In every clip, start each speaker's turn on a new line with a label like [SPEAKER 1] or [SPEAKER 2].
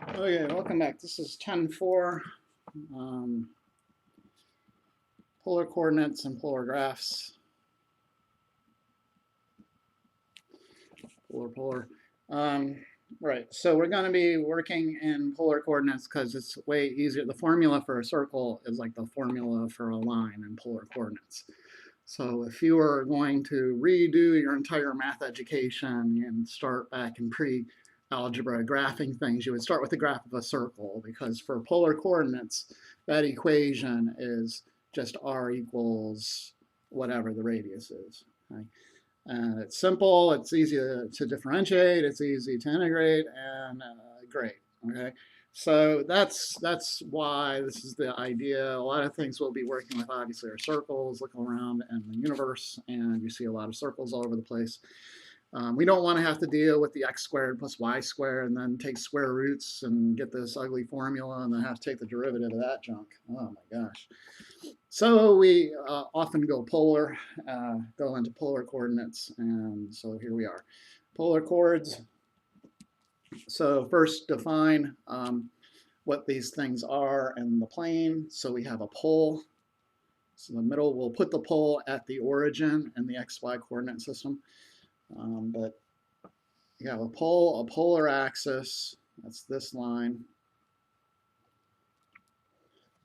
[SPEAKER 1] Okay, welcome back. This is 10.4, polar coordinates and polar graphs. Polar. Right, so we're going to be working in polar coordinates because it's way easier. The formula for a circle is like the formula for a line in polar coordinates. So if you were going to redo your entire math education and start back in pre-algebra graphing things, you would start with the graph of a circle, because for polar coordinates, that equation is just r equals whatever the radius is. Okay? And it's simple, it's easy to differentiate, it's easy to integrate, and great. Okay, so that's why this is the idea. A lot of things we'll be working with obviously are circles. Look around in the universe, and you see a lot of circles all over the place. We don't want to have to deal with the x squared plus y squared and then take square roots and get this ugly formula and then have to take the derivative of that junk. Oh my gosh. So we often go polar, go into polar coordinates, and so here we are. Polar chords. So first define what these things are in the plane. So we have a pole. So in the middle, we'll put the pole at the origin in the xy coordinate system. But you have a pole, a polar axis, that's this line,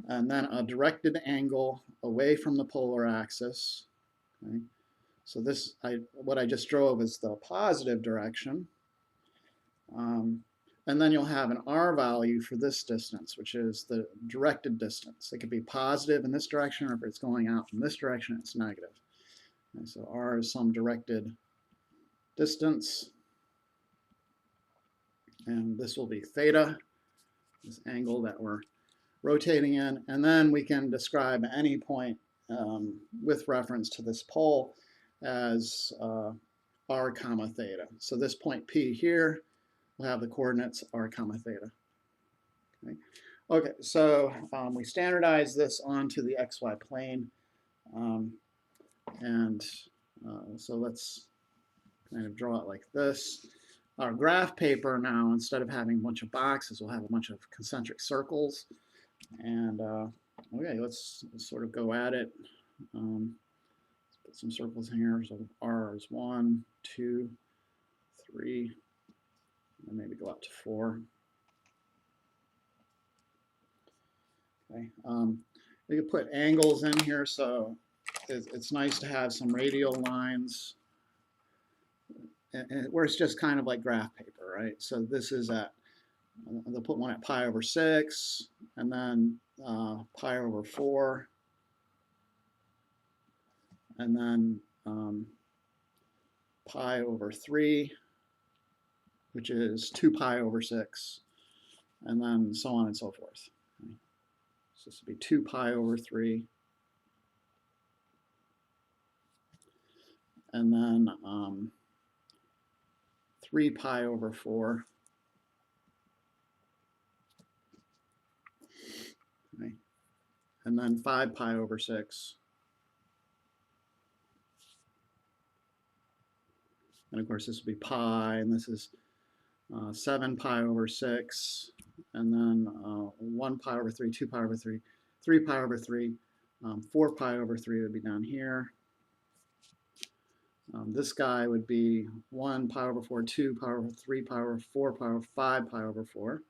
[SPEAKER 1] and then a directed angle away from the polar axis. Okay. So this, what I just drove is the positive direction. And then you'll have an r value for this distance, which is the directed distance. It could be positive in this direction, or if it's going out from this direction, it's negative. Okay, so r is some directed distance. And this will be theta, this angle that we're rotating in. And then we can describe any point with reference to this pole as r comma theta. So this point P here will have the coordinates r comma theta. Okay, okay, so we standardize this onto the xy plane. So let's kind of draw it like this. Our graph paper now, instead of having a bunch of boxes, we'll have a bunch of concentric circles. And okay, let's sort of go at it. Let's put some circles in here. So R is 1, 2, 3, and maybe go up to 4. Okay, we could put angles in here, so it's nice to have some radial lines where it's just kind of like graph paper, right? So this is at, they'll put one at pi over 6, and then pi over 4, and then pi over 3, which is 2 pi over 6, and then so on and so forth. Okay. So this would be 2 pi over 3, and then 3 pi over 4. Okay. And then 5 pi over 6. And of course, this would be pi, and this is 7 pi over 6, and then 1 pi over 3, 2 pi over 3, 3 pi over 3, 4 pi over 3 would be down here. This guy would be 1 pi over 4, 2 pi over 3 pi over 4 pi over 5 pi over 4.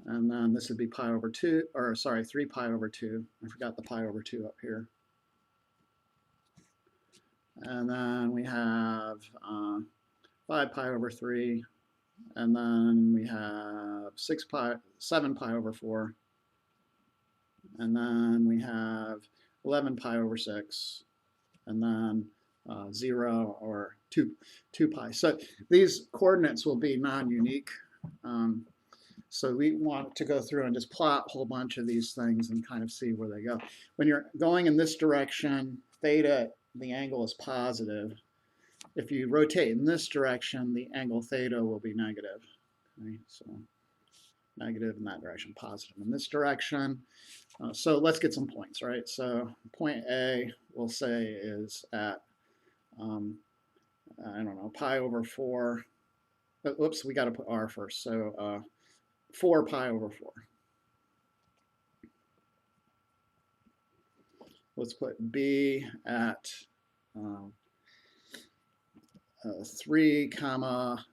[SPEAKER 1] And then this would be pi over 2, or sorry, 3 pi over 2. I forgot the pi over 2 up here. And then we have 5 pi over 3, and then we have 7 pi over 4, and then we have 11 pi over 6, and then 0 or 2 pi. So these coordinates will be non-unique. So we want to go through and just plot a whole bunch of these things and kind of see where they go. When you're going in this direction, theta, the angle is positive. If you rotate in this direction, the angle theta will be negative. Okay, so negative in that direction, positive in this direction. So let's get some points, right? So point A, we'll say, is at, I don't know, pi over 4. Whoops, we got to put r first. So 4 pi over 4. Let's put b at 3 comma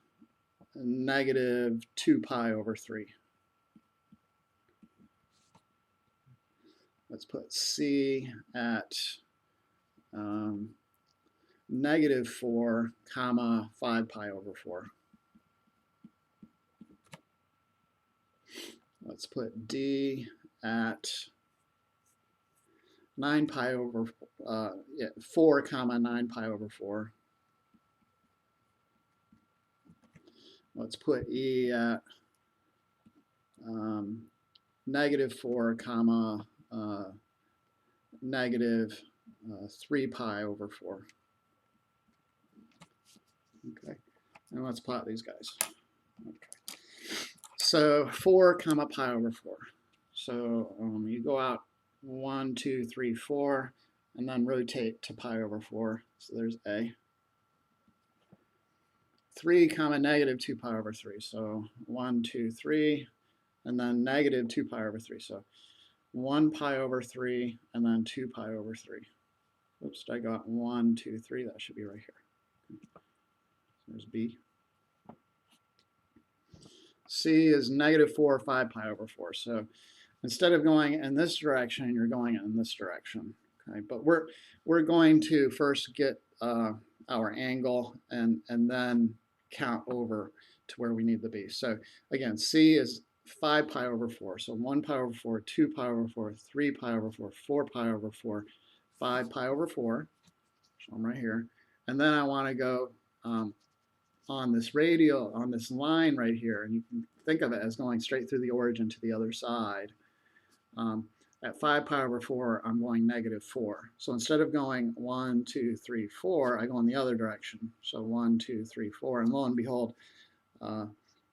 [SPEAKER 1] negative 2 pi over 3. Let's put c at negative 4 comma 5 pi over 4. Let's put d at 9 pi over 4 comma 9 pi over 4. Let's put e at negative 4 comma negative 3 pi over 4. Okay, and let's plot these guys. Okay, so 4 comma pi over 4. So you go out 1, 2, 3, 4, and then rotate to pi over 4. So there's a. 3 comma negative 2 pi over 3. So 1, 2, 3, and then negative 2 pi over 3. So 1 pi over 3, and then 2 pi over 3. Oops, I got 1, 2, 3. That should be right here. There's B. C is negative 4, 5 pi over 4. So instead of going in this direction, you're going in this direction. Okay, but we're going to first get our angle and then count over to where we need to be. So again, C is 5 pi over 4. So 1 pi over 4, 2 pi over 4, 3 pi over 4, 4 pi over 4, 5 pi over 4. So I'm right here. And then I want to go on this radial, on this line right here, and you can think of it as going straight through the origin to the other side. At 5 pi over 4, I'm going negative 4. So instead of going 1, 2, 3, 4, I go in the other direction. So 1, 2, 3, 4, and lo and behold,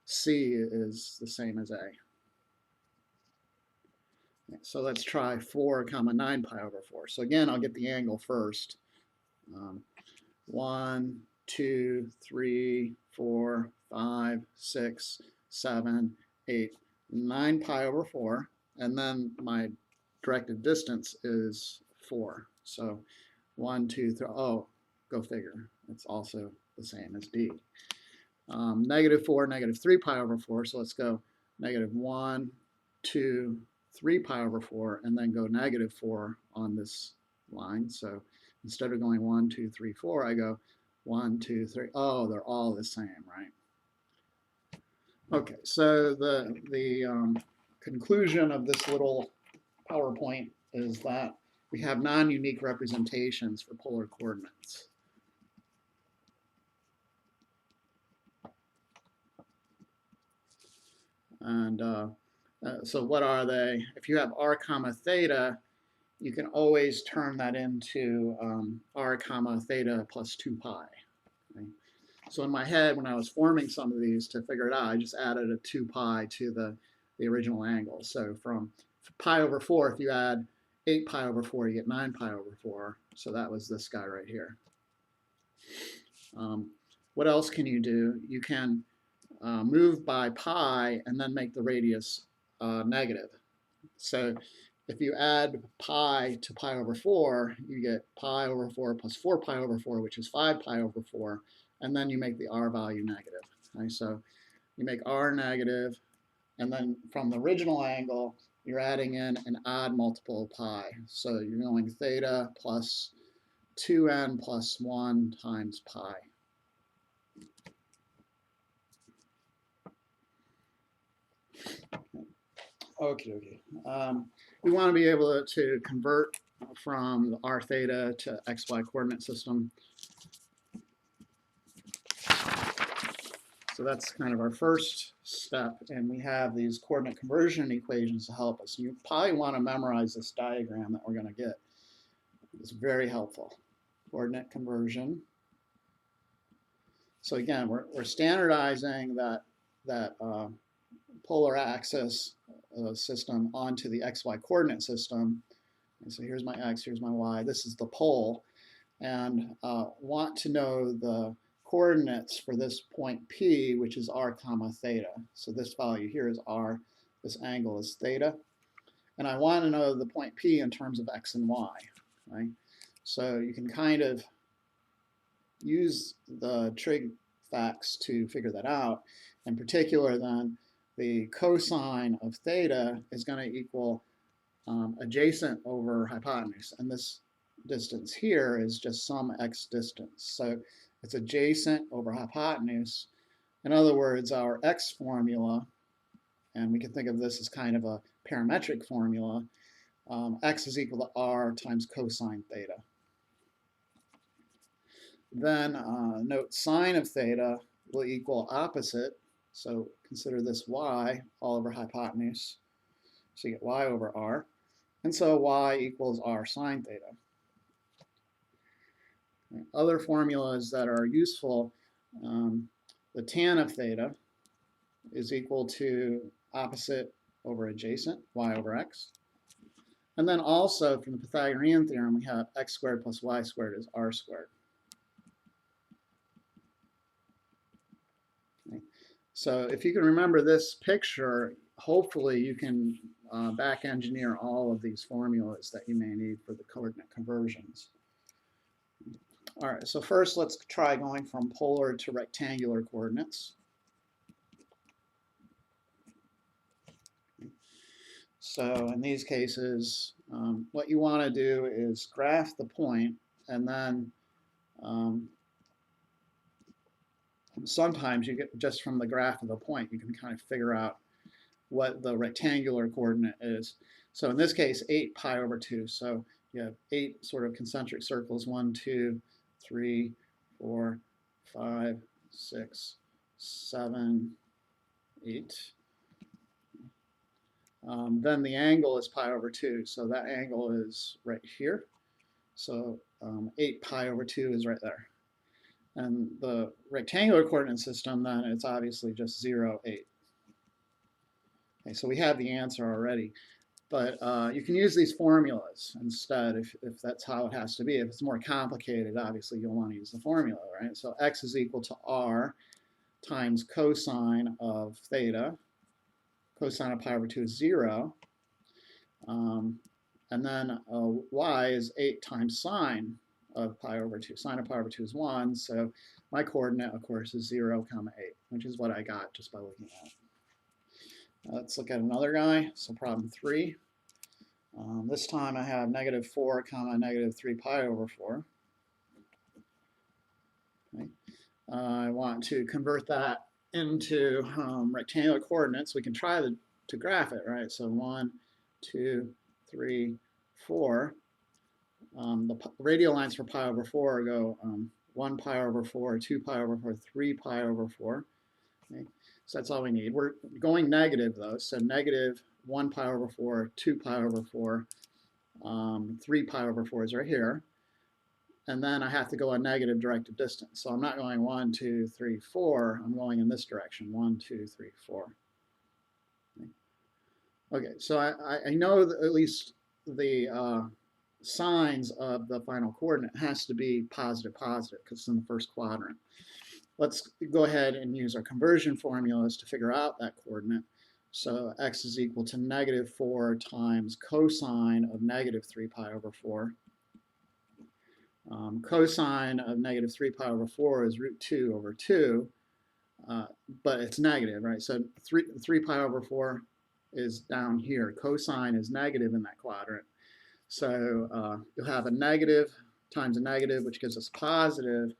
[SPEAKER 1] C is the same as A. So let's try 4 comma 9 pi over 4. So again, I'll get the angle first. 1, 2, 3, 4, 5, 6, 7, 8, 9 pi over 4. And then my directed distance is 4. So 1, 2, 3, oh, go figure. It's also the same as D. Negative 4, negative 3 pi over 4. So let's go negative 1, 2, 3 pi over 4, and then go negative 4 on this line. So instead of going 1, 2, 3, 4, I go 1, 2, 3. Oh, they're all the same, right? Okay, so the conclusion of this little PowerPoint is that we have non-unique representations for polar coordinates. And so what are they? If you have r comma theta, you can always turn that into r comma theta plus 2 pi. Okay? So in my head, when I was forming some of these to figure it out, I just added a 2 pi to the original angle. So from pi over 4, if you add 8 pi over 4, you get 9 pi over 4. So that was this guy right here. What else can you do? You can move by pi and then make the radius negative. So if you add pi to pi over 4, you get pi over 4 plus 4 pi over 4, which is 5 pi over 4, and then you make the r value negative. Okay, so you make r negative, and then from the original angle, you're adding in an odd multiple of pi. So you're going theta plus 2n plus 1 times pi. Okay. We want to be able to convert from the r theta to xy coordinate system. So that's kind of our first step, and we have these coordinate conversion equations to help us. You probably want to memorize this diagram that we're going to get. It's very helpful. Coordinate conversion. So again, we're standardizing that polar axis system onto the xy coordinate system. And so here's my x, here's my y. This is the pole, and want to know the coordinates for this point P, which is r comma theta. So this value here is r, this angle is theta. And I want to know the point P in terms of x and y, right? So you can kind of use the trig facts to figure that out. In particular, then, the cosine of theta is going to equal adjacent over hypotenuse. And this distance here is just some x distance. So it's adjacent over hypotenuse. In other words, our x formula, and we can think of this as kind of a parametric formula, x is equal to r times cosine theta. Then note sine of theta will equal opposite. So consider this y all over hypotenuse. So you get y over r. And so y equals r sine theta. Other formulas that are useful, the tan of theta is equal to opposite over adjacent, y over x. And then also from the Pythagorean theorem, we have x squared plus y squared is r squared. Okay. So if you can remember this picture, hopefully you can back engineer all of these formulas that you may need for the coordinate conversions. All right, so first let's try going from polar to rectangular coordinates. So in these cases, what you want to do is graph the point, and then sometimes you get just from the graph of the point, you can kind of figure out what the rectangular coordinate is. So in this case, 8 pi over 2. So you have 8 sort of concentric circles, 1, 2, 3, 4, 5, 6, 7, 8. Then the angle is pi over 2, so that angle is right here. So 8 pi over 2 is right there. And the rectangular coordinate system, then, it's obviously just 0, 8. Okay, so we have the answer already. But you can use these formulas instead if that's how it has to be. If it's more complicated, obviously you'll want to use the formula, right? So x is equal to r times cosine of theta. Cosine of pi over 2 is 0. And then y is 8 times sine of pi over 2. Sine of pi over 2 is 1. So my coordinate, of course, is 0, 8, which is what I got just by looking at it. Let's look at another guy. So problem 3. This time I have -4, -3 pi over 4. Okay. I want to convert that into rectangular coordinates. We can try to graph it, right? So 1, 2, 3, 4. The radial lines for pi over 4 go 1 pi over 4, 2 pi over 4, 3 pi over 4. Okay. So that's all we need. We're going negative though, so negative 1 pi over 4, 2 pi over 4, 3 pi over 4 is right here. And then I have to go a negative directed distance. So I'm not going 1, 2, 3, 4. I'm going in this direction, 1, 2, 3, 4. Okay, so I know that at least the signs of the final coordinate has to be positive, positive, because it's in the first quadrant. Let's go ahead and use our conversion formulas to figure out that coordinate. So x is equal to -4 times cosine of -3 pi over 4. Cosine of -3 pi over 4 is √2 over 2, but it's negative, right? So 3 pi over 4 is down here. Cosine is negative in that quadrant. So you'll have a negative times a negative, which gives us positive.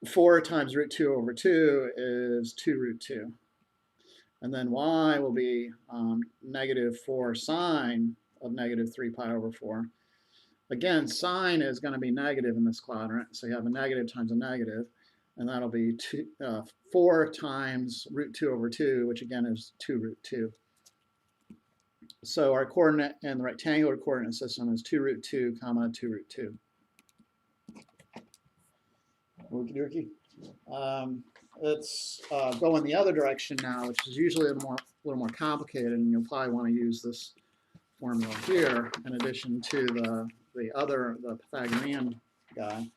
[SPEAKER 1] 4 times √2 over 2 is 2√2. And then y will be -4 sine of -3 pi over 4. Again, sine is going to be negative in this quadrant, so you have a negative times a negative, and that'll be 4 times √2 over 2, which again is 2√2. So our coordinate in the rectangular coordinate system is 2√2, 2√2. Okie dokie. Let's go in the other direction now, which is usually a little more complicated, and you'll probably want to use this formula here in addition to the Pythagorean guy.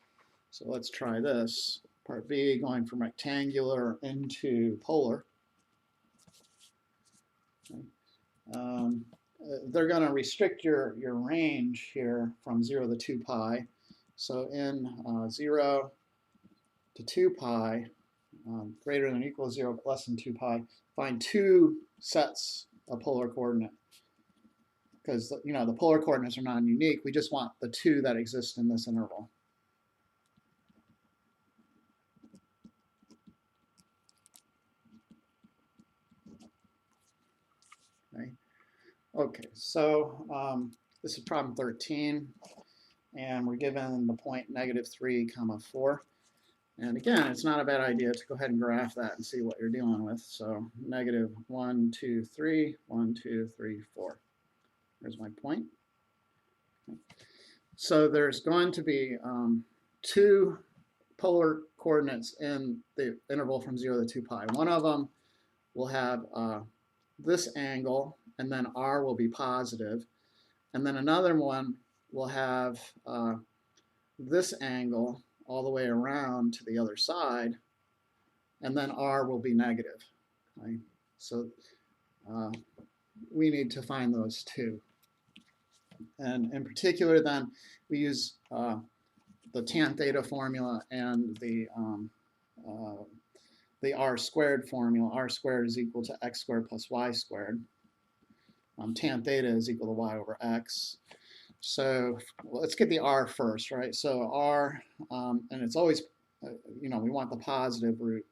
[SPEAKER 1] So let's try this. Part B, going from rectangular into polar. Okay. They're going to restrict your range here from 0 to 2 pi. So in 0 to 2 pi, greater than or equal to 0 but less than 2 pi, find two sets of polar coordinate. Because the polar coordinates are non-unique, we just want the two that exist in this interval. Okay, so this is problem 13, and we're given the point -3, 4. And again, it's not a bad idea to go ahead and graph that and see what you're dealing with. So -1, 2, 3, 1, 2, 3, 4. There's my point. Okay. So there's going to be two polar coordinates in the interval from 0 to 2 pi. One of them will have this angle, and then r will be positive. And then another one will have this angle all the way around to the other side, and then r will be negative. Okay? So we need to find those two. And in particular, then, we use the tan theta formula and the r squared formula. R squared is equal to x squared plus y squared. Tan theta is equal to y over x. So let's get the r first, right? So r, and it's always, we want the positive root.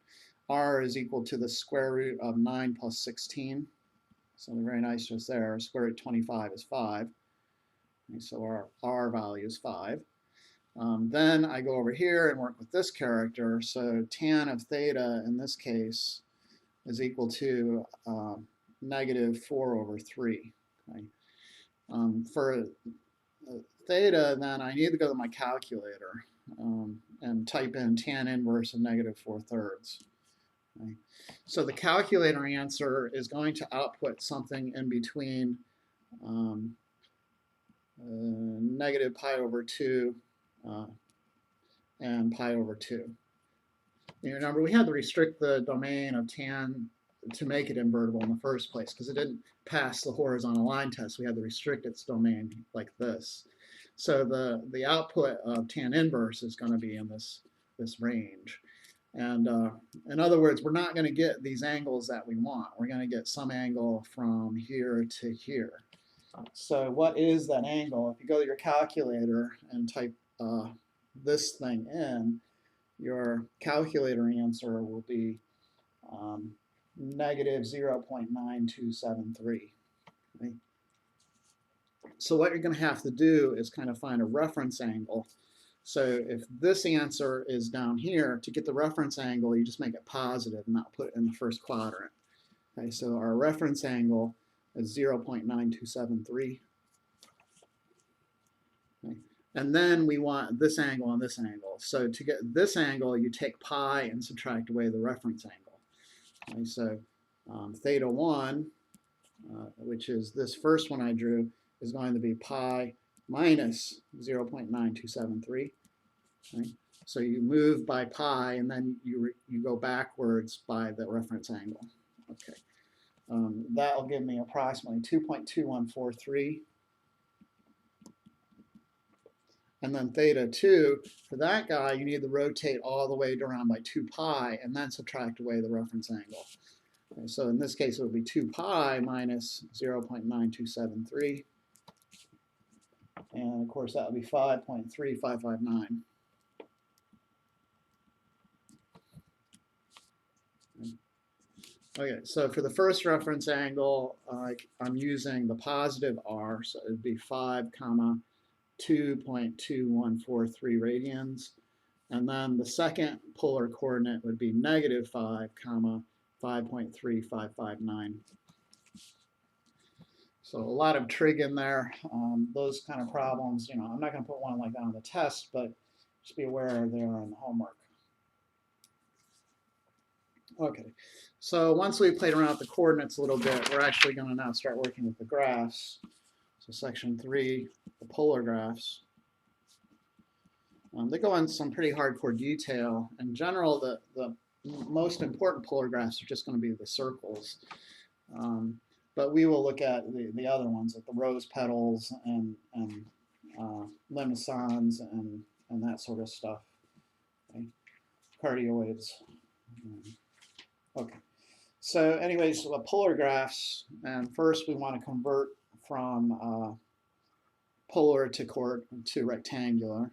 [SPEAKER 1] R is equal to the square root of 9 plus 16. Something very nice just there. Square root 25 is 5. Okay, so our r value is 5. Then I go over here and work with this character. So tan of theta in this case is equal to -4/3. Okay? For theta, then I need to go to my calculator and type in tan inverse of -4/3. Okay? So the calculator answer is going to output something in between -pi/2 and pi/2. You remember, we had to restrict the domain of tan to make it invertible in the first place because it didn't pass the horizontal line test. We had to restrict its domain like this. So the output of tan inverse is going to be in this range. And in other words, we're not going to get these angles that we want. We're going to get some angle from here to here. So what is that angle? If you go to your calculator and type this thing in, your calculator answer will be -0.9273. Okay? So what you're going to have to do is kind of find a reference angle. So if this answer is down here, to get the reference angle, you just make it positive, and that'll put it in the first quadrant. Okay, so our reference angle is 0.9273. Okay. And then we want this angle and this angle. So to get this angle, you take pi and subtract away the reference angle. Okay, so theta 1, which is this first one I drew, is going to be pi minus 0.9273. Okay? So you move by pi, and then you go backwards by the reference angle. Okay. That'll give me approximately 2.2143. And then theta 2, for that guy, you need to rotate all the way around by 2 pi and then subtract away the reference angle. Okay, so in this case, it would be 2 pi minus 0.9273. And of course, that would be 5.3559. Okay, so for the first reference angle, I'm using the positive r, so it would be 5,2.2143 radians. And then the second polar coordinate would be -5, 5.3559. So a lot of trig in there. Those kind of problems, I'm not going to put one like that on the test, but just be aware they are in the homework. Okay, so once we've played around with the coordinates a little bit, we're actually going to now start working with the graphs. So section 3, the polar graphs. They go into some pretty hardcore detail. In general, the most important polar graphs are just going to be the circles. But we will look at the other ones, like the rose petals and limicons and that sort of stuff. Okay. Cardioids. Okay. So anyways, polar graphs, and first we want to convert from polar to rectangular.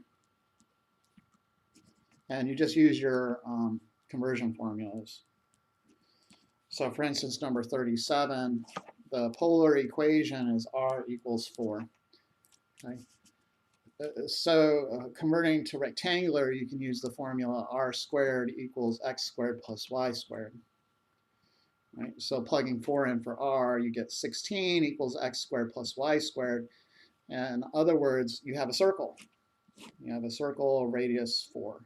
[SPEAKER 1] And you just use your conversion formulas. So for instance, number 37, the polar equation is r equals 4. Okay. So converting to rectangular, you can use the formula r squared equals x squared plus y squared. Right? So plugging 4 in for r, you get 16 equals x squared plus y squared. In other words, you have a circle. You have a circle, radius 4.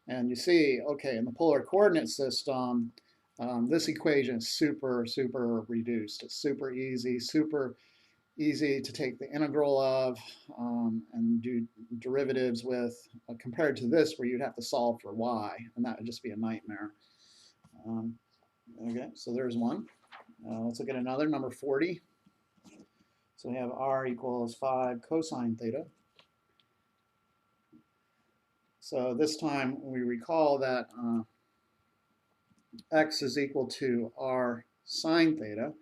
[SPEAKER 1] And you see, okay, in the polar coordinate system, this equation is super reduced. It's super easy to take the integral of and do derivatives with, compared to this where you'd have to solve for y, and that would just be a nightmare. Okay, so there's one. Let's look at another, number 40. So we have r equals 5 cosine theta. So this time we recall that x is equal to r sine theta.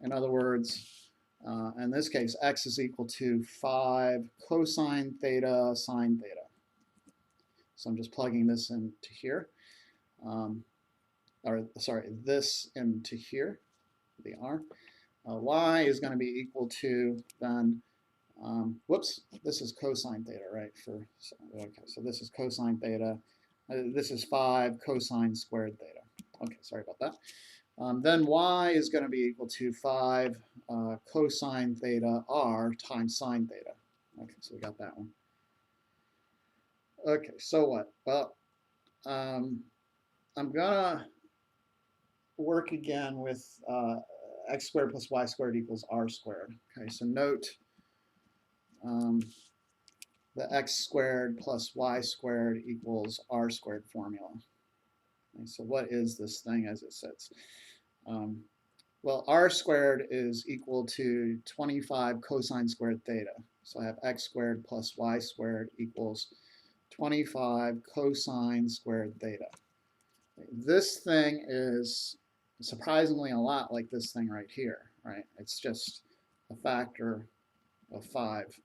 [SPEAKER 1] In other words, in this case, x is equal to 5 cosine theta sine theta. So I'm just plugging this into here. This into here, the r. Y is going to be equal to then, this is cosine theta, right? Okay, so this is cosine theta. This is 5 cosine squared theta. Okay, sorry about that. Then y is going to be equal to 5 cosine theta r times sine theta. Okay, so we got that one. Okay, so what? Well, I'm going to work again with x squared plus y squared equals r squared. Okay, so note the x squared plus y squared equals r squared formula. Okay, so what is this thing as it sits? Well, r squared is equal to 25 cosine squared theta. So I have x squared plus y squared equals 25 cosine squared theta. This thing is surprisingly a lot like this thing right here, right? It's just a factor of 5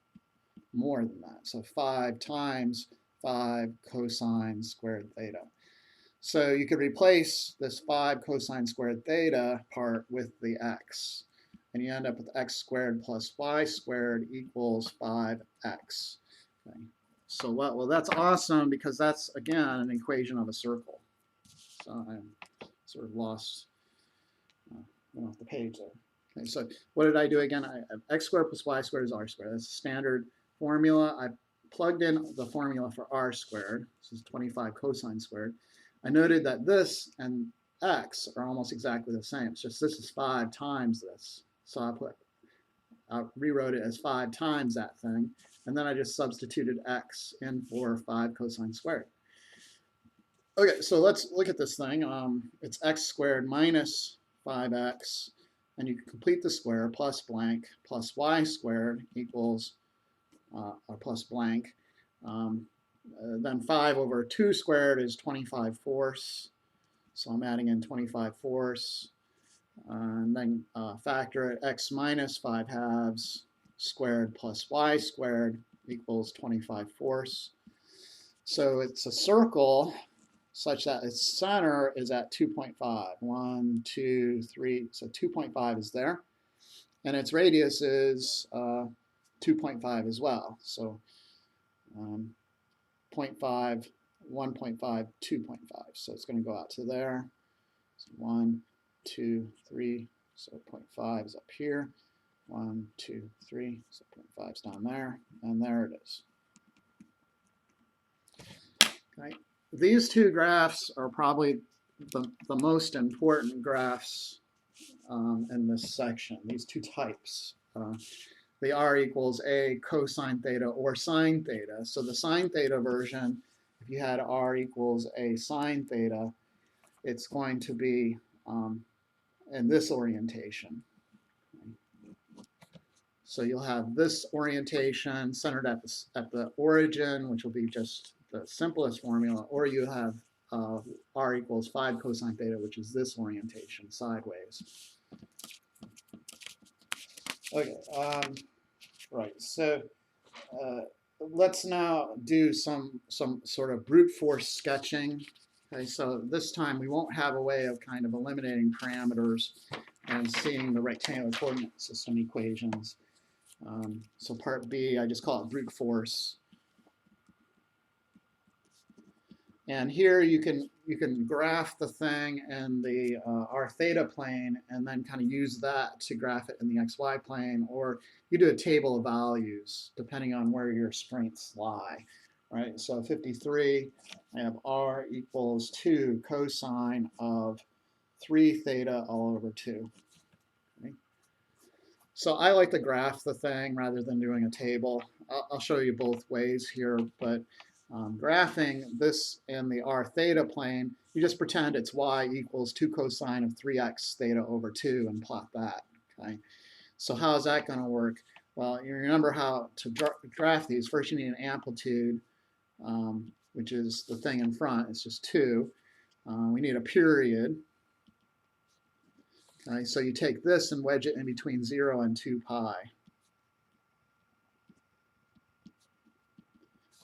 [SPEAKER 1] more than that. So 5 times 5 cosine squared theta. So you could replace this 5 cosine squared theta part with the x. And you end up with x squared plus y squared equals 5x. Okay. So well, that's awesome because that's, again, an equation of a circle. So I sort of went off the page there. Okay, so what did I do again? I have x squared plus y squared is r squared. That's a standard formula. I plugged in the formula for r squared. This is 25 cosine squared. I noted that this and x are almost exactly the same. It's just this is 5 times this. So I rewrote it as 5 times that thing. And then I just substituted x in for 5 cosine squared. Okay, so let's look at this thing. It's x squared minus 5x, and you can complete the square, plus blank, plus y squared equals, or plus blank. Then 5 over 2 squared is 25 fourths. So I'm adding in 25 fourths. And then factor it, x minus 5 halves squared plus y squared equals 25 fourths. So it's a circle such that its center is at 2.5. 1, 2, 3. So 2.5 is there. And its radius is 2.5 as well. So 0.5, 1.5, 2.5. So it's going to go out to there. So 1, 2, 3. So 0.5 is up here. 1, 2, 3. So 0.5 is down there. And there it is. Okay. These two graphs are probably the most important graphs in this section, these two types. the r equals a cosine theta or sine theta. So the sine theta version, if you had r equals a sine theta, it's going to be in this orientation. So you'll have this orientation centered at the origin, which will be just the simplest formula, or you have r equals 5 cosine theta, which is this orientation, sideways. Okay, right, so let's now do some sort of brute force sketching. Okay, so this time we won't have a way of kind of eliminating parameters and seeing the rectangular coordinate system equations. So part B, I just call it brute force. And here you can graph the thing in the r theta plane and then kind of use that to graph it in the xy plane, or you do a table of values depending on where your strengths lie, right? So 53, I have r equals 2 cosine of 3 theta all over 2. Okay? So I like to graph the thing rather than doing a table. I'll show you both ways here, but graphing this in the r theta plane, you just pretend it's y equals 2 cosine of 3x theta over 2 and plot that. Okay. So how is that going to work? Well, you remember how to graph these. First, you need an amplitude, which is the thing in front. It's just 2. We need a period. Okay, so you take this and wedge it in between 0 and 2 pi.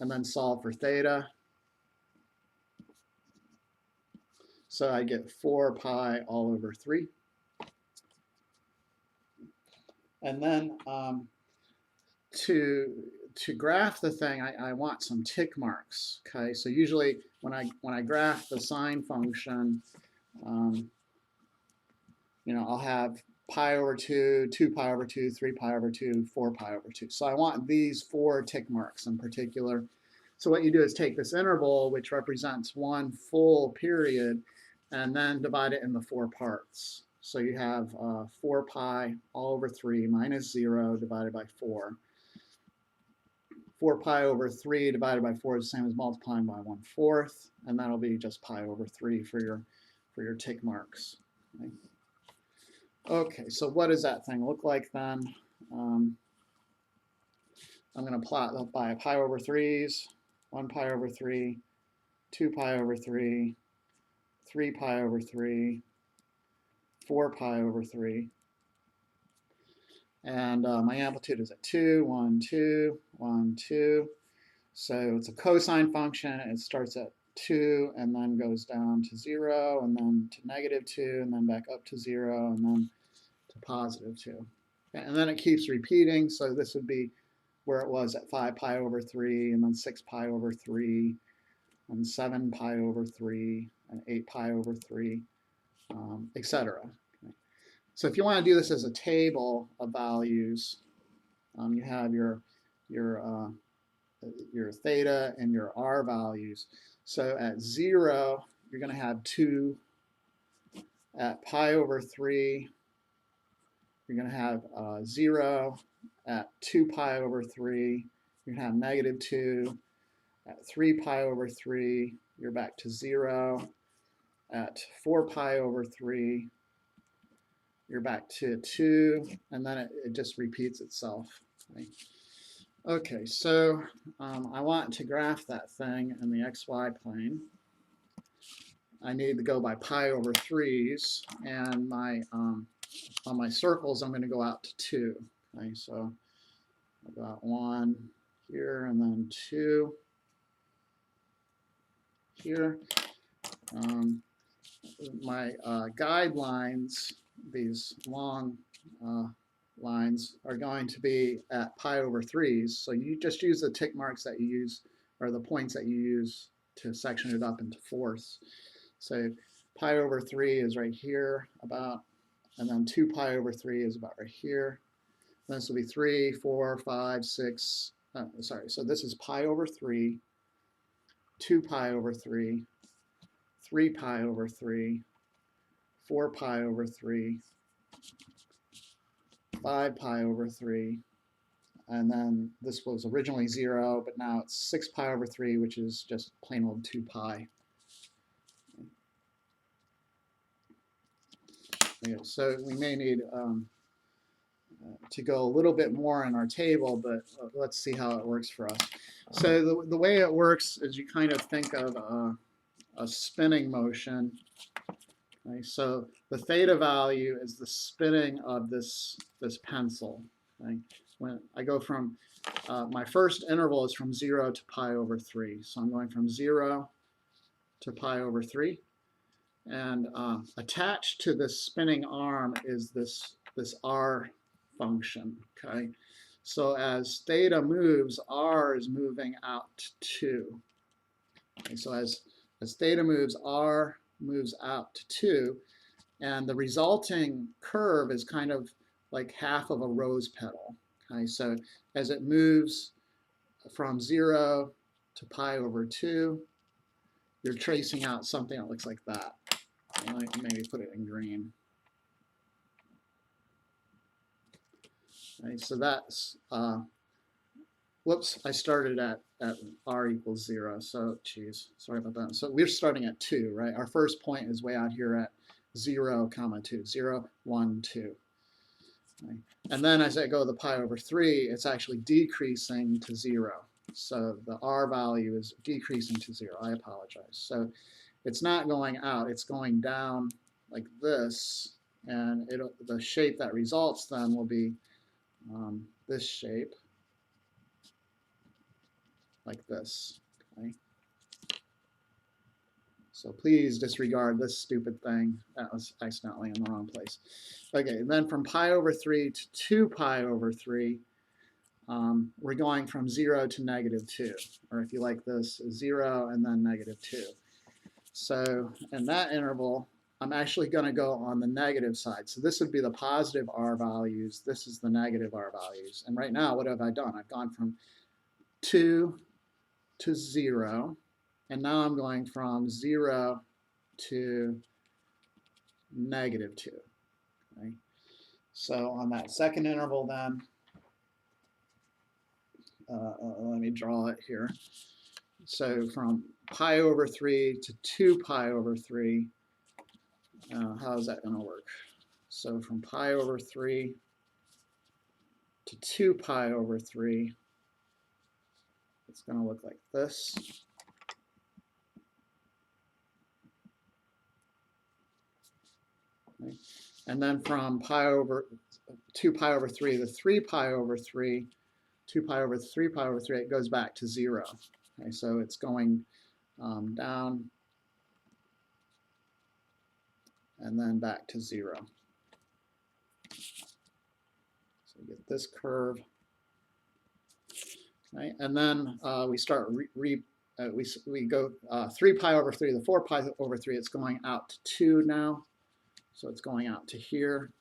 [SPEAKER 1] And then solve for theta. So I get 4 pi all over 3. And then to graph the thing, I want some tick marks. Okay, so usually when I graph the sine function, I'll have pi over 2, 2 pi over 2, 3 pi over 2, 4 pi over 2. So I want these 4 tick marks in particular. So what you do is take this interval, which represents one full period, and then divide it into 4 parts. So you have 4 pi all over 3 minus 0 divided by 4. 4 pi over 3 divided by 4 is the same as multiplying by 1/4, and that'll be just pi over 3 for your tick marks. Okay, so what does that thing look like then? I'm going to plot by pi over 3s, 1 pi over 3, 2 pi over 3, 3 pi over 3, 4 pi over 3. And my amplitude is at 2, 1, 2, 1, 2. So it's a cosine function. It starts at 2 and then goes down to 0 and then to -2 and then back up to 0 and then to +2. Okay, and then it keeps repeating. So this would be where it was at 5 pi over 3 and then 6 pi over 3 and 7 pi over 3 and 8 pi over 3, etc. Okay. So if you want to do this as a table of values, you have your theta and your r values. So at 0, you're going to have 2. At pi over 3, you're going to have 0. At 2 pi over 3, you're going to have -2. At 3 pi over 3, you're back to 0. At 4 pi over 3, you're back to 2, and then it just repeats itself. Okay, so I want to graph that thing in the xy plane. I need to go by pi over 3s, and on my circles, I'm going to go out to 2. Okay, so I've got 1 here, and then 2 here. My guidelines, these long lines, are going to be at pi over 3s. So you just use the tick marks that you use, or the points that you use to section it up into fourths. So pi over 3 is right here about, and then 2 pi over 3 is about right here. Then this will be 3, 4, 5, 6, sorry, so this is pi over 3, 2 pi over 3, 3 pi over 3, 4 pi over 3, 5 pi over 3, And then this was originally 0, but now it's 6 pi over 3, which is just plain old 2 pi. Okay, so we may need to go a little bit more in our table, but let's see how it works for us. So the way it works is you kind of think of a spinning motion. Okay, so the theta value is the spinning of this pencil. Okay? When I go from, my first interval is from 0 to pi over 3. So I'm going from 0 to pi over 3. And attached to this spinning arm is this r function. Okay, so as theta moves, r is moving out to 2. Okay, so as theta moves, r moves out to 2, and the resulting curve is kind of like half of a rose petal. Okay, so as it moves from 0 to pi over 2, you're tracing out something that looks like that. Maybe put it in green. Okay, so that's, whoops, I started at r equals 0, so geez, sorry about that. So we're starting at 2, right? Our first point is way out here at 0, comma 2, 0, 1, 2. Okay. And then as I go to the pi over 3, it's actually decreasing to 0. So the r value is decreasing to 0. I apologize. So it's not going out, it's going down like this, and the shape that results then will be this shape, like this. Okay? So please disregard this stupid thing. That was accidentally in the wrong place. Okay, and then from pi over 3 to 2 pi over 3, we're going from 0 to -2, or if you like this, 0 and then -2. So in that interval, I'm actually going to go on the negative side. So this would be the positive r values. This is the negative r values. And right now, what have I done? I've gone from 2 to 0. And now I'm going from 0 to -2. Okay? So on that second interval then, let me draw it here. So from pi over 3 to 2 pi over 3, how is that going to work? So from pi over 3 to 2 pi over 3, it's going to look like this. Okay. And then from pi over 2 pi over 3 to 3 pi over 3, 2 pi over 3 pi over 3, it goes back to 0. Okay, so it's going down and then back to 0. So we get this curve. Okay, and then we start we go 3 pi over 3 to 4 pi over 3. It's going out to 2 now. So it's going out to here.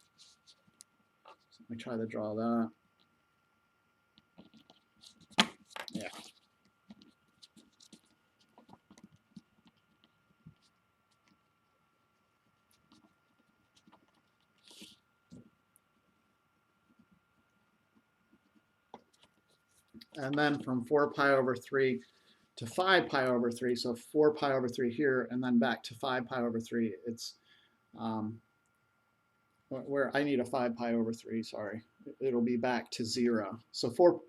[SPEAKER 1] So let me try to draw that. Yeah. And then from 4 pi over 3 to 5 pi over 3, so 4 pi over 3 here, and then back to 5 pi over 3, it's where I need a 5 pi over 3, sorry. It'll be back to 0. So 4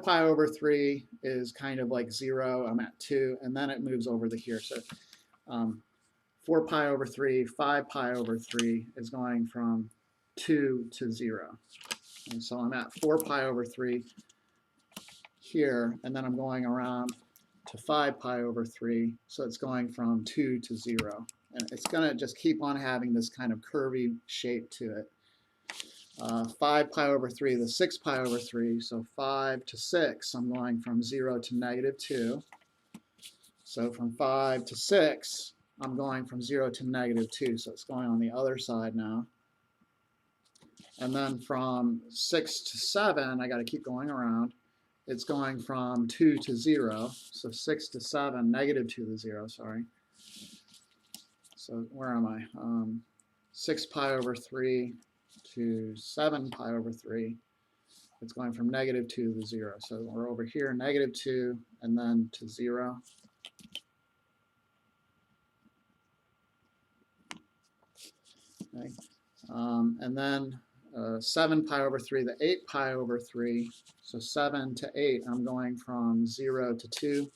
[SPEAKER 1] pi over 3 is kind of like 0, I'm at 2, and then it moves over to here. So 4 pi over 3, 5 pi over 3 is going from 2 to 0. And so I'm at 4 pi over 3 here, and then I'm going around to 5 pi over 3, so it's going from 2 to 0. And it's going to just keep on having this kind of curvy shape to it. 5 pi over 3 to 6 pi over 3, so 5 to 6, I'm going from 0 to -2. So from 5 to 6, I'm going from 0 to -2, so it's going on the other side now. And then from 6 to 7, I got to keep going around. It's going from 2 to 0, so 6 to 7, -2 to 0, sorry. So where am I? 6 pi over 3 to 7 pi over 3. it's going from -2 to 0. So we're over here, -2, and then to 0. Okay. And then 7 pi over 3, the 8 pi over 3. So 7 to 8, I'm going from 0 to 2.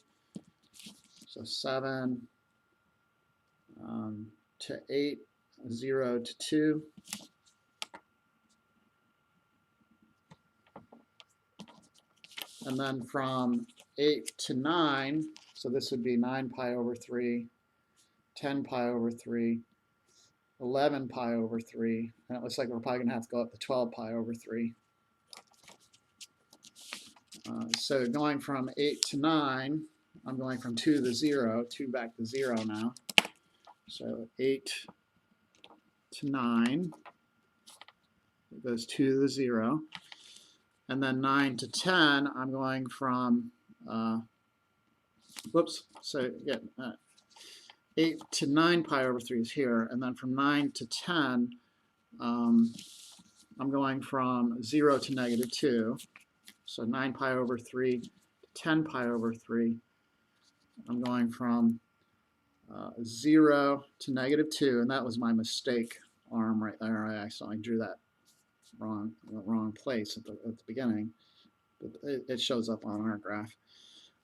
[SPEAKER 1] So 7 to 8, 0 to 2. And then from 8 to 9, so this would be 9 pi over 3, 10 pi over 3, 11 pi over 3, and it looks like we're probably going to have to go up to 12 pi over 3. So going from 8 to 9, I'm going from 2 to 0, 2 back to 0 now. So 8 to 9, it goes 2 to 0. And then 9 to 10, I'm going from, so yeah, 8 to 9 pi over 3 is here. And then from 9 to 10, I'm going from 0 to -2. So 9 pi over 3 to 10 pi over 3. I'm going from 0 to -2, and that was my mistake arm right there. I accidentally drew that wrong place at the beginning, but it shows up on our graph.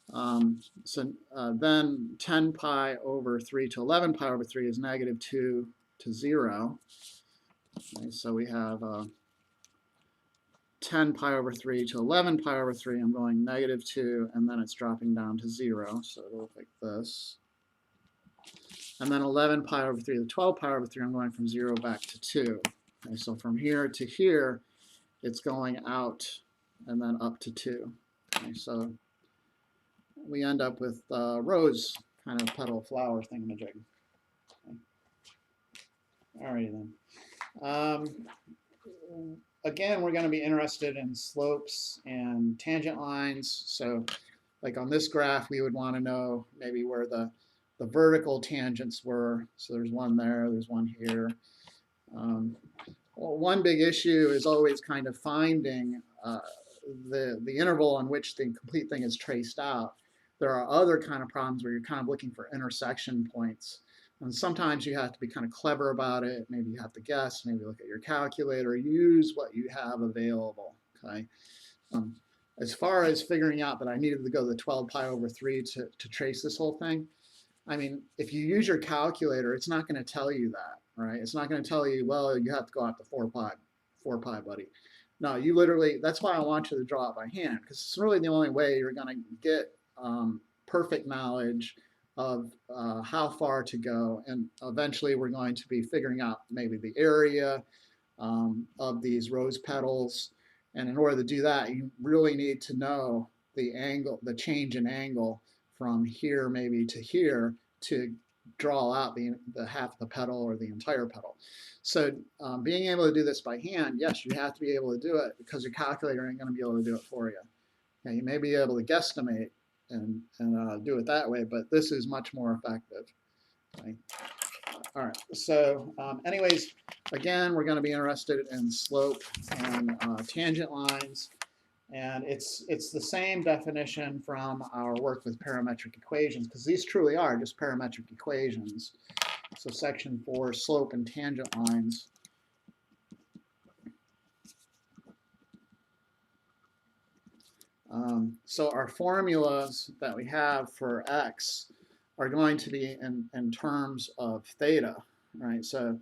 [SPEAKER 1] Then 10 pi over 3 to 11 pi over 3 is -2 to 0. Okay, so we have 10 pi over 3 to 11 pi over 3. I'm going -2, and then it's dropping down to 0. So it'll look like this. And then 11 pi over 3 to 12 pi over 3, I'm going from 0 back to 2. Okay, so from here to here, it's going out and then up to 2. Okay, so we end up with rose kind of petal flower thingamajig. Okay. Alrighty then. Again, we're going to be interested in slopes and tangent lines. So like on this graph, we would want to know maybe where the vertical tangents were. So there's one there, there's one here. Well, one big issue is always kind of finding the interval on which the complete thing is traced out. There are other kind of problems where you're kind of looking for intersection points. And sometimes you have to be kind of clever about it. Maybe you have to guess, maybe look at your calculator, use what you have available, okay? As far as figuring out that I needed to go the 12 pi over 3 to trace this whole thing, I mean, if you use your calculator, it's not going to tell you that, right? It's not going to tell you, well, you have to go out to 4 pi, buddy. No, you literally, that's why I want you to draw it by hand, because it's really the only way you're going to get perfect knowledge of how far to go. And eventually we're going to be figuring out maybe the area of these rose petals. And in order to do that, you really need to know the angle, the change in angle from here maybe to here to draw out the half of the petal or the entire petal. So being able to do this by hand, yes, you have to be able to do it because your calculator ain't going to be able to do it for you. Okay, you may be able to guesstimate and do it that way, but this is much more effective. Okay. All right, so anyways, again, we're going to be interested in slope and tangent lines. And it's the same definition from our work with parametric equations, because these truly are just parametric equations. So section 4, slope and tangent lines. So our formulas that we have for x are going to be in terms of theta, right? So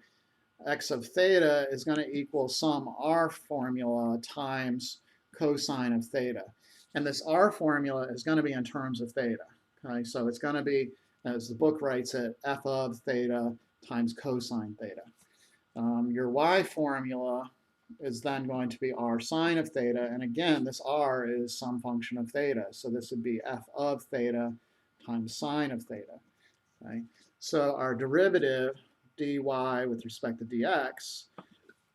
[SPEAKER 1] x of theta is going to equal some r formula times cosine of theta. And this r formula is going to be in terms of theta. Okay, so it's going to be, as the book writes it, f of theta times cosine theta. Your y formula is then going to be r sine of theta. And again, this r is some function of theta. So this would be f of theta times sine of theta. Okay? So our derivative, dy with respect to dx,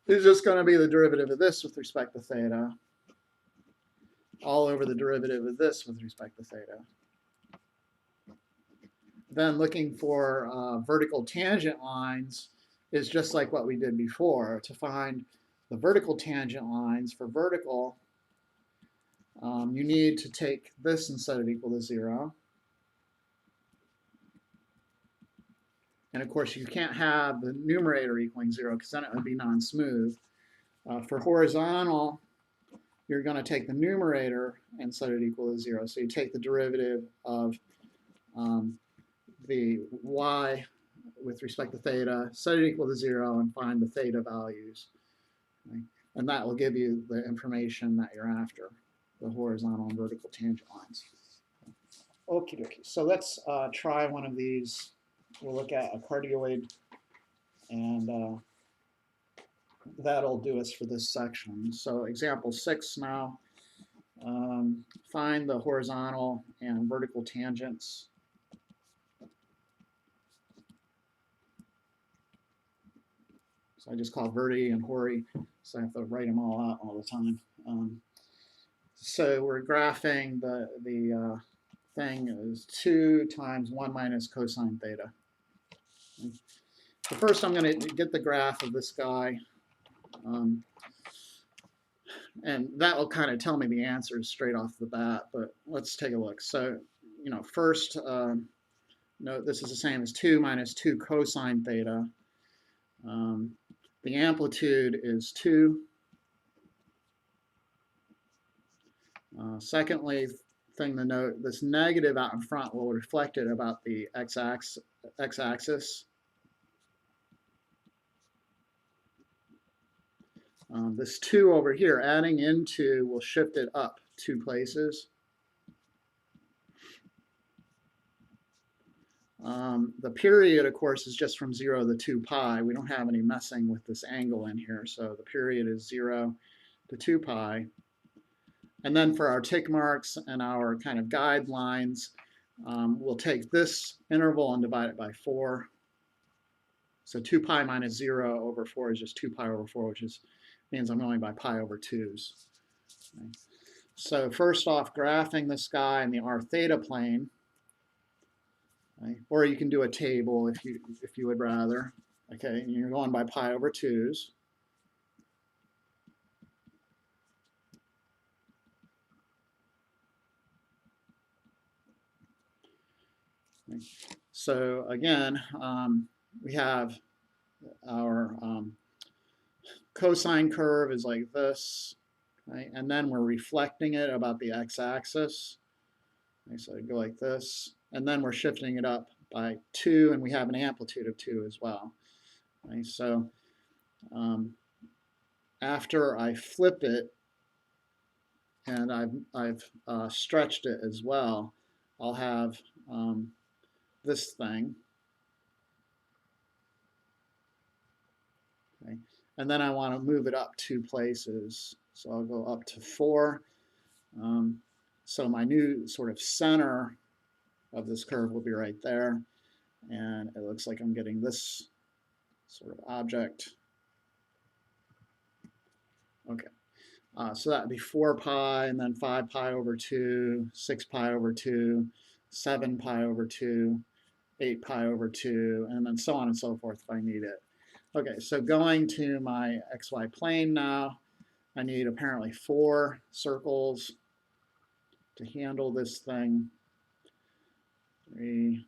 [SPEAKER 1] is just going to be the derivative of this with respect to theta, all over the derivative of this with respect to theta. Then looking for vertical tangent lines is just like what we did before. To find the vertical tangent lines for vertical, you need to take this and set it equal to 0. And of course, you can't have the numerator equaling 0 because then it would be non-smooth. For horizontal, you're going to take the numerator and set it equal to 0. So you take the derivative of the y with respect to theta, set it equal to 0, and find the theta values. Okay? And that will give you the information that you're after, the horizontal and vertical tangent lines. Okie dokie. So let's try one of these. We'll look at a cardioid, and that'll do us for this section. So example 6 now. Find the horizontal and vertical tangents. So I just call verti and hori, so I have to write them all out all the time. So we're graphing the thing is 2 times 1 minus cosine theta. Okay. So first I'm going to get the graph of this guy. And that will kind of tell me the answers straight off the bat, but let's take a look. So, first, note this is the same as 2 minus 2 cosine theta. The amplitude is 2. Secondly, thing to note, this negative out in front will reflect it about the x-axis. This 2 over here, adding into, will shift it up 2 places. The period, of course, is just from 0 to 2 pi. We don't have any messing with this angle in here, so the period is 0 to 2 pi. And then for our tick marks and our kind of guidelines, we'll take this interval and divide it by 4. So 2 pi minus 0 over 4 is just 2 pi over 4, which means I'm going by pi over 2s. Okay. So first off, graphing this guy in the r theta plane. Okay. Or you can do a table if you would rather. Okay, and you're going by pi over 2s. Okay. So again, we have our cosine curve is like this, okay? And then we're reflecting it about the x-axis. Okay, so I go like this, and then we're shifting it up by 2, and we have an amplitude of 2 as well. Okay, so after I flip it, and I've stretched it as well, I'll have this thing. Okay. And then I want to move it up 2 places. So I'll go up to 4. So my new sort of center of this curve will be right there. And it looks like I'm getting this sort of object. Okay. So that would be 4 pi, and then 5 pi over 2, 6 pi over 2, 7 pi over 2, 8 pi over 2, and then so on and so forth if I need it. Okay, so going to my xy plane now, I need apparently 4 circles to handle this thing. 3,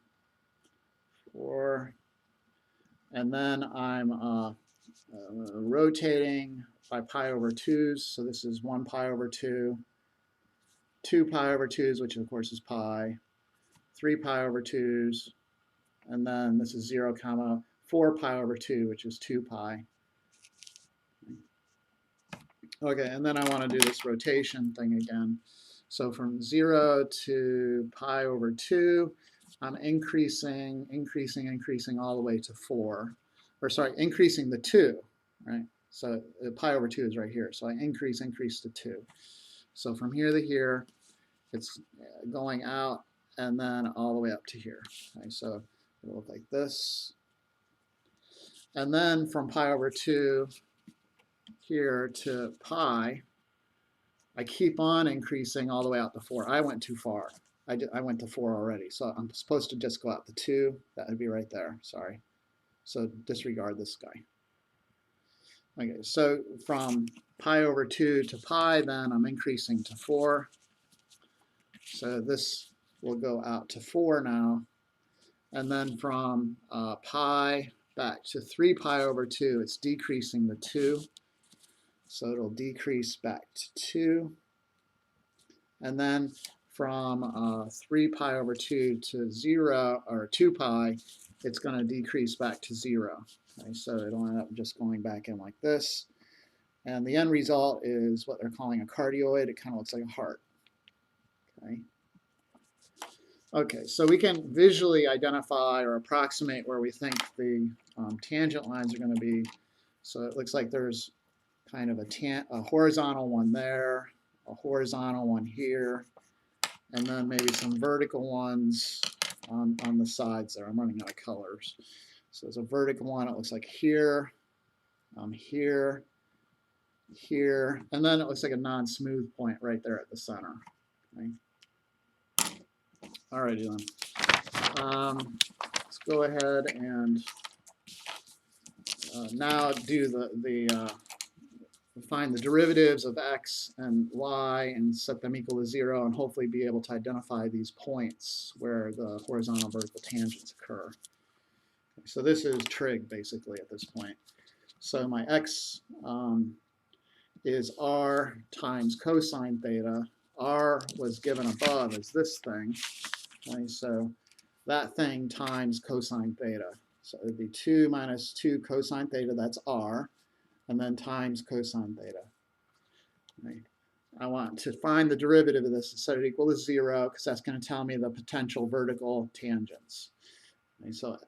[SPEAKER 1] 4, and then I'm rotating by pi over 2s, so this is 1 pi over 2, 2 pi over 2s, which of course is pi, 3 pi over 2s, and then this is 0, 4 pi over 2, which is 2 pi. Okay, and then I want to do this rotation thing again. So from 0 to pi over 2, I'm increasing all the way to 4. Or sorry, increasing the 2, right? So pi over 2 is right here. So I increase to 2. So from here to here, it's going out and then all the way up to here. Okay, so it'll look like this. And then from pi over 2 here to pi, I keep on increasing all the way out to 4. I went too far. I went to 4 already. So I'm supposed to just go out to 2. That would be right there. Sorry. So disregard this guy. Okay, so from pi over 2 to pi, then I'm increasing to 4. So this will go out to 4 now. And then from pi back to 3 pi over 2, it's decreasing the 2. So it'll decrease back to 2. And then from 3 pi over 2 to 0, or 2 pi, it's going to decrease back to 0. Okay, so it'll end up just going back in like this. And the end result is what they're calling a cardioid. It kind of looks like a heart. Okay. Okay, so we can visually identify or approximate where we think the tangent lines are going to be. So it looks like there's kind of a horizontal one there, a horizontal one here, and then maybe some vertical ones on the sides there. I'm running out of colors. So there's a vertical one, it looks like here, here, here, and then it looks like a non-smooth point right there at the center. Okay. Alrighty then. Let's go ahead and now do find the derivatives of x and y and set them equal to 0 and hopefully be able to identify these points where the horizontal and vertical tangents occur. Okay, so this is trig basically at this point. So my x is r times cosine theta. R was given above as this thing. Okay, so that thing times cosine theta. So it would be 2 minus 2 cosine theta, that's r, and then times cosine theta. Right. I want to find the derivative of this and set it equal to 0 because that's going to tell me the potential vertical tangents. Okay, so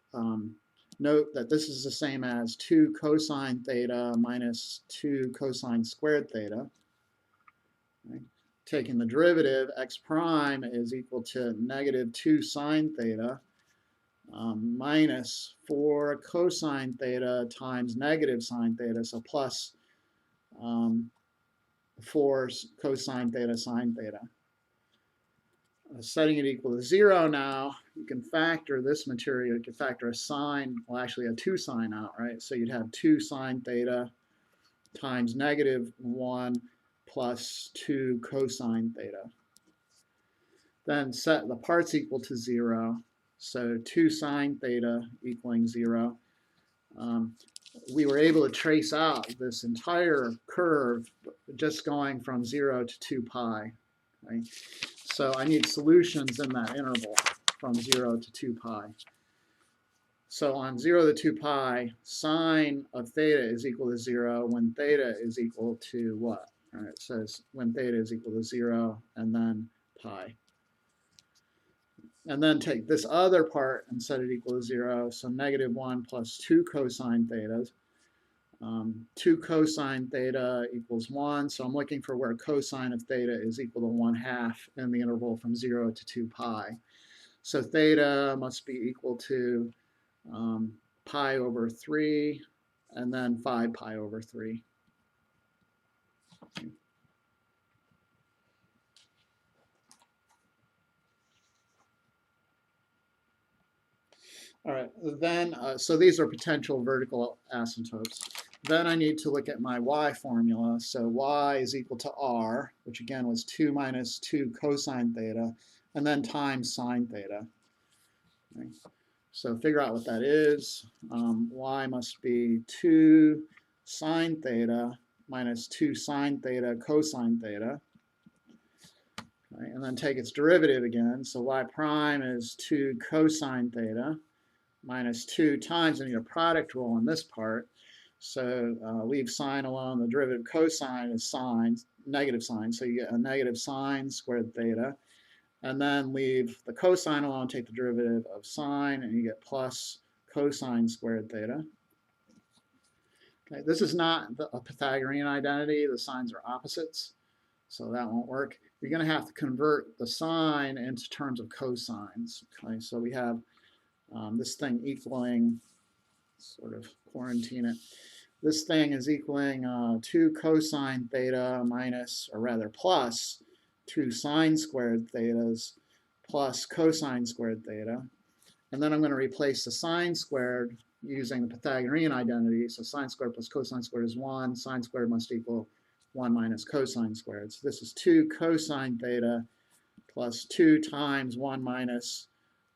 [SPEAKER 1] note that this is the same as 2 cosine theta minus 2 cosine squared theta. Okay. Taking the derivative, x prime is equal to negative 2 sine theta minus 4 cosine theta times negative sine theta, so plus 4 cosine theta sine theta. Setting it equal to 0 now, you can factor this material, you can factor a sine, well actually a 2 sine out, right? So you'd have 2 sine theta times negative 1 plus 2 cosine theta. Then set the parts equal to 0. So 2 sine theta equaling 0. We were able to trace out this entire curve just going from 0 to 2 pi. Okay? So I need solutions in that interval from 0 to 2 pi. So on 0 to 2 pi, sine of theta is equal to 0 when theta is equal to what? All right, it says when theta is equal to 0 and then pi. And then take this other part and set it equal to 0. So negative 1 plus 2 cosine theta. 2 cosine theta equals 1. So I'm looking for where cosine of theta is equal to 1/2 in the interval from 0 to 2 pi. So theta must be equal to pi over 3 and then 5 pi over 3. Okay. All right, then, so these are potential vertical asymptotes. Then I need to look at my y formula. So y is equal to r, which again was 2 minus 2 cosine theta, and then times sine theta. Okay. So figure out what that is. Y must be 2 sine theta minus 2 sine theta cosine theta. Okay. And then take its derivative again. So y prime is 2 cosine theta minus 2 times, I need a product rule on this part. So leave sine alone. The derivative cosine is sine, negative sine. So you get a negative sine squared theta. And then leave the cosine alone, take the derivative of sine, and you get plus cosine squared theta. Okay, this is not a Pythagorean identity. The signs are opposites, so that won't work. You're going to have to convert the sine into terms of cosines. Okay, so we have this thing equaling, sort of quarantine it. This thing is equaling 2 cosine theta minus, or rather plus, 2 sine squared thetas plus cosine squared theta. And then I'm going to replace the sine squared using the Pythagorean identity. So sine squared plus cosine squared is 1. Sine squared must equal 1 minus cosine squared. So this is 2 cosine theta plus 2 times 1 minus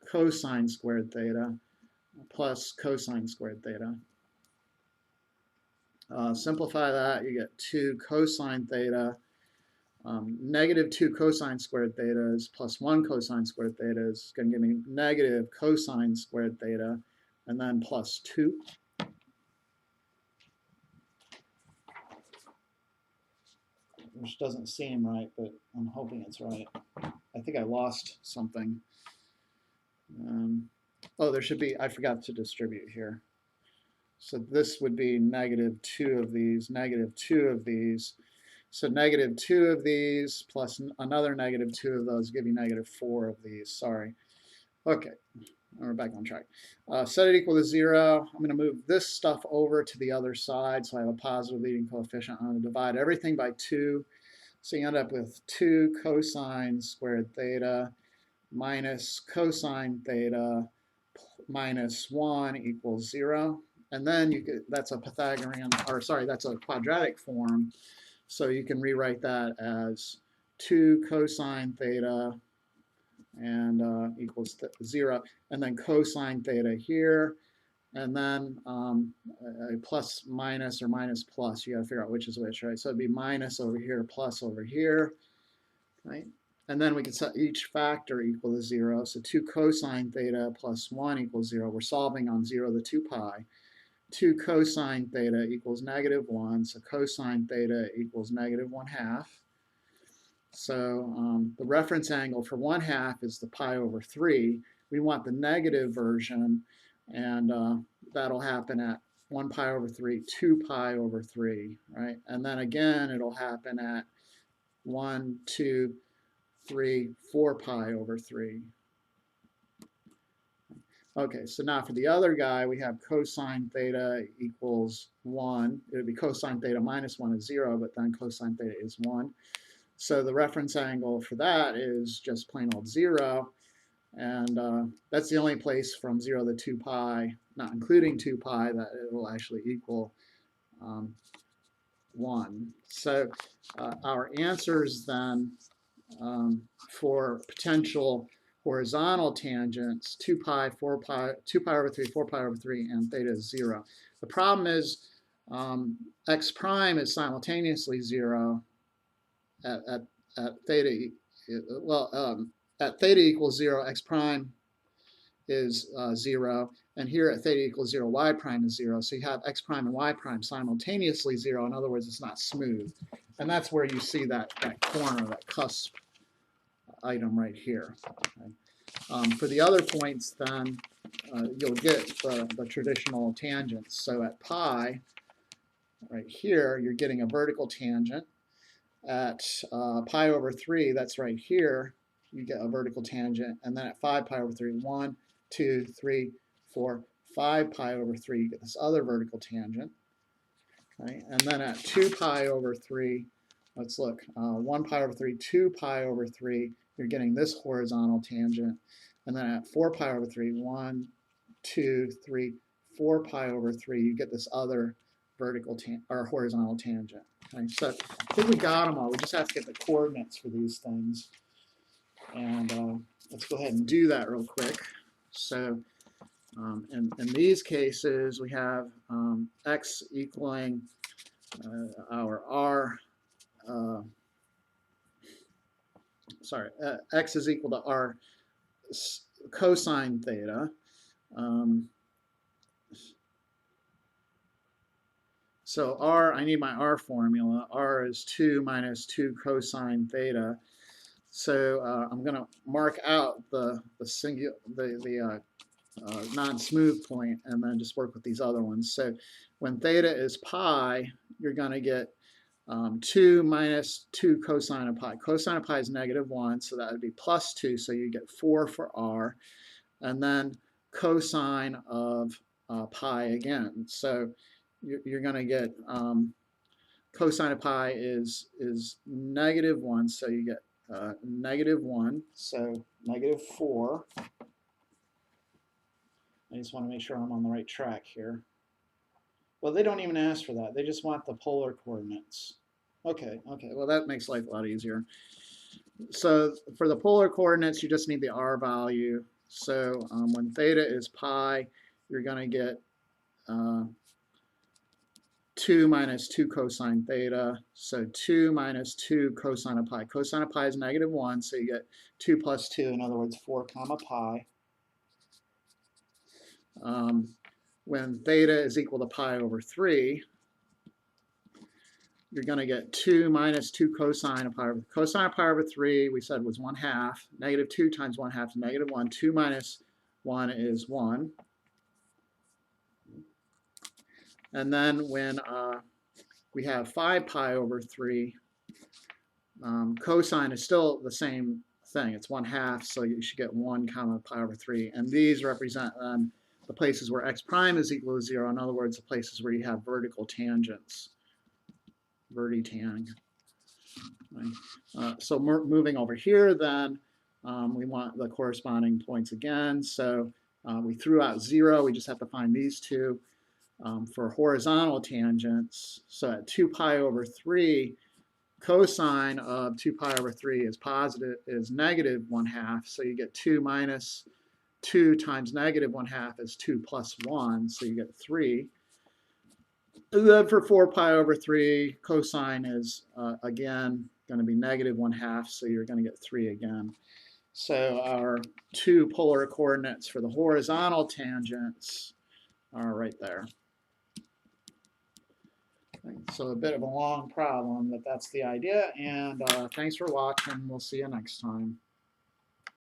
[SPEAKER 1] cosine squared theta plus cosine squared theta. Simplify that, you get 2 cosine theta. Negative 2 cosine squared theta is plus 1 cosine squared theta is going to give me negative cosine squared theta, and then plus 2. Which doesn't seem right, but I'm hoping it's right. I think I lost something. Oh, there should be, I forgot to distribute here. So this would be negative 2 of these, negative 2 of these. So negative 2 of these plus another negative 2 of those give you negative 4 of these. Sorry. Okay, we're back on track. Set it equal to 0. I'm going to move this stuff over to the other side, so I have a positive leading coefficient. I'm going to divide everything by 2. So you end up with 2 cosine squared theta minus cosine theta minus 1 equals 0. And then you get, that's a Pythagorean, or sorry, that's a quadratic form. So you can rewrite that as 2 cosine theta and equals 0. And then cosine theta here. And then a plus minus or minus plus. You got to figure out which is which, right? So it'd be minus over here, plus over here, right? And then we can set each factor equal to 0. So 2 cosine theta plus 1 equals 0. We're solving on 0 to 2 pi. 2 cosine theta equals negative 1. So cosine theta equals negative 1/2. So the reference angle for 1/2 is the pi over 3. We want the negative version, and that'll happen at 1 pi over 3, 2 pi over 3, right? And then again, it'll happen at 1, 2, 3, 4 pi over 3. Okay, so now for the other guy, we have cosine theta equals 1. It would be cosine theta minus 1 is 0, but then cosine theta is 1. So the reference angle for that is just plain old 0. And that's the only place from 0 to 2 pi, not including 2 pi, that it will actually equal 1. So our answers then for potential horizontal tangents, 2 pi, 4 pi, 2 pi over 3, 4 pi over 3, and theta is 0. The problem is x prime is simultaneously 0 at theta, well, at theta equals 0, x prime is 0, and here at theta equals 0, y prime is 0. So you have x prime and y prime simultaneously 0. In other words, it's not smooth. And that's where you see that corner, that cusp item right here. Okay. For the other points, then, you'll get the traditional tangents. So at pi, right here, you're getting a vertical tangent. At pi over 3, that's right here, you get a vertical tangent. And then at 5 pi over 3, 1, 2, 3, 4, 5 pi over 3, you get this other vertical tangent. Okay? And then at 2 pi over 3, let's look, 1 pi over 3, 2 pi over 3, you're getting this horizontal tangent. And then at 4 pi over 3, 1, 2, 3, 4 pi over 3, you get this other vertical or horizontal tangent. Okay, so I think we got them all. We just have to get the coordinates for these things. And let's go ahead and do that real quick. So in these cases, we have x equaling our r, x is equal to r cosine theta. So r, I need my r formula. R is 2 minus 2 cosine theta. So I'm going to mark out the non-smooth point and then just work with these other ones. So when theta is pi, you're going to get 2 minus 2 cosine of pi. Cosine of pi is negative 1, so that would be plus 2, so you get 4 for r. And then cosine of pi again. So you're going to get cosine of pi is negative 1, so you get negative 1, so negative 4. I just want to make sure I'm on the right track here. Well, they don't even ask for that. They just want the polar coordinates. Okay, well that makes life a lot easier. So for the polar coordinates, you just need the r value. So when theta is pi, you're going to get 2 minus 2 cosine theta. So 2 minus 2 cosine of pi. Cosine of pi is -1, so you get 2 plus 2, in other words, 4 comma pi. When theta is equal to pi over 3, you're going to get 2 minus 2 cosine of pi over 3. Cosine of pi over 3, we said, was 1/2. -2 times 1/2 is -1. 2 minus 1 is 1. And then when we have 5 pi over 3, cosine is still the same thing. It's 1/2, so you should get 1 comma pi over 3. And these represent the places where x prime is equal to 0. In other words, the places where you have vertical tangents. Vertitang. So moving over here then, we want the corresponding points again. So we threw out 0. We just have to find these two. For horizontal tangents, so at 2 pi over 3, cosine of 2 pi over 3 is -1/2. So you get 2 minus 2 times -1/2 is 2 plus 1. So you get 3. And then for 4 pi over 3, cosine is, again, going to be -1/2. So you're going to get 3 again. So our two polar coordinates for the horizontal tangents are right there. So a bit of a long problem, but that's the idea. And thanks for watching. We'll see you next time.